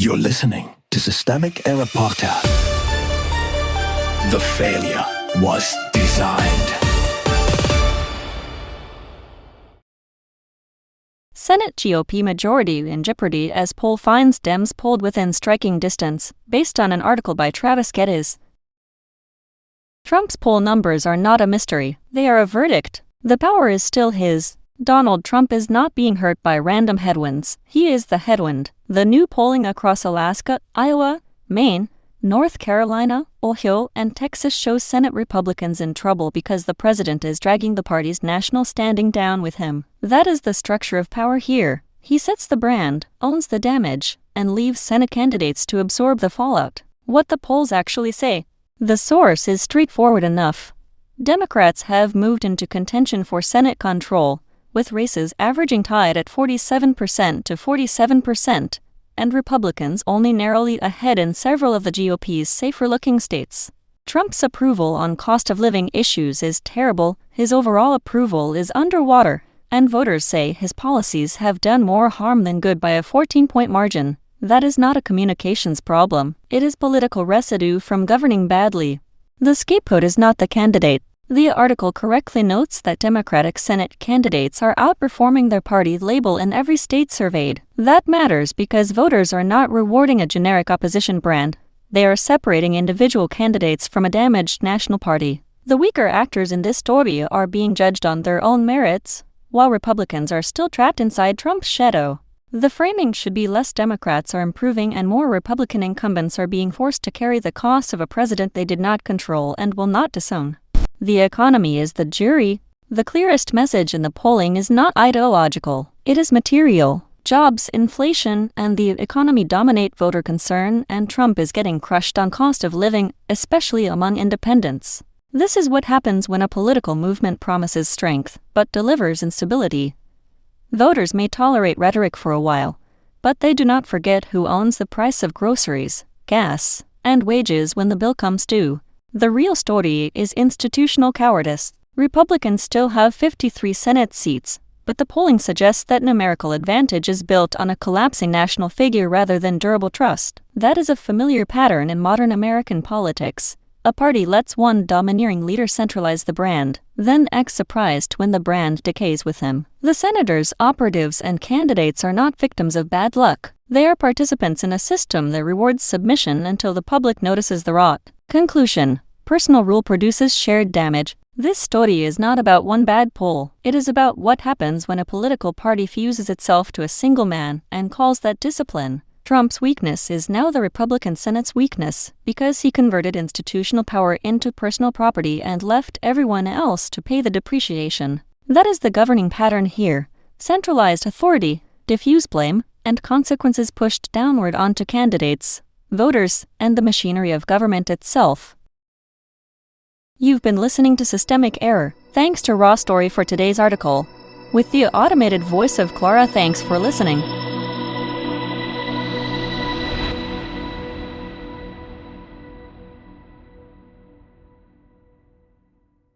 You're listening to Systemic Error Podcast. The failure was designed. Senate GOP majority in jeopardy as poll finds Dems pulled within striking distance, based on an article by Travis Geddes. Trump's poll numbers are not a mystery, they are a verdict. The power is still his. Donald Trump is not being hurt by random headwinds, he is the headwind. The new polling across Alaska, Iowa, Maine, North Carolina, Ohio, and Texas shows Senate Republicans in trouble because the president is dragging the party's national standing down with him. That is the structure of power here. He sets the brand, owns the damage, and leaves Senate candidates to absorb the fallout. What the polls actually say. The source is straightforward enough. Democrats have moved into contention for Senate control, with races averaging tied at 47% to 47%, and Republicans only narrowly ahead in several of the GOP's safer-looking states. Trump's approval on cost-of-living issues is terrible, his overall approval is underwater, and voters say his policies have done more harm than good by a 14-point margin. That is not a communications problem, it is political residue from governing badly. The scapegoat is not the candidate. The article correctly notes that Democratic Senate candidates are outperforming their party label in every state surveyed. That matters because voters are not rewarding a generic opposition brand. They are separating individual candidates from a damaged national party. The weaker actors in this story are being judged on their own merits, while Republicans are still trapped inside Trump's shadow. The framing should be less Democrats are improving and more Republican incumbents are being forced to carry the cost of a president they did not control and will not disown. The economy is the jury. The clearest message in the polling is not ideological, it is material. Jobs, inflation, and the economy dominate voter concern, and Trump is getting crushed on cost of living, especially among independents. This is what happens when a political movement promises strength, but delivers instability. Voters may tolerate rhetoric for a while, but they do not forget who owns the price of groceries, gas, and wages when the bill comes due. The real story is institutional cowardice. Republicans still have 53 Senate seats, but the polling suggests that numerical advantage is built on a collapsing national figure rather than durable trust. That is a familiar pattern in modern American politics. A party lets one domineering leader centralize the brand, then acts surprised when the brand decays with him. The senators, operatives, and candidates are not victims of bad luck. They are participants in a system that rewards submission until the public notices the rot. Conclusion. Personal rule produces shared damage. This story is not about one bad poll. It is about what happens when a political party fuses itself to a single man and calls that discipline. Trump's weakness is now the Republican Senate's weakness, because he converted institutional power into personal property and left everyone else to pay the depreciation. That is the governing pattern here. Centralized authority, diffuse blame, and consequences pushed downward onto candidates, voters, and the machinery of government itself. You've been listening to Systemic Error. Thanks to Raw Story for today's article. With the automated voice of Clara, thanks for listening.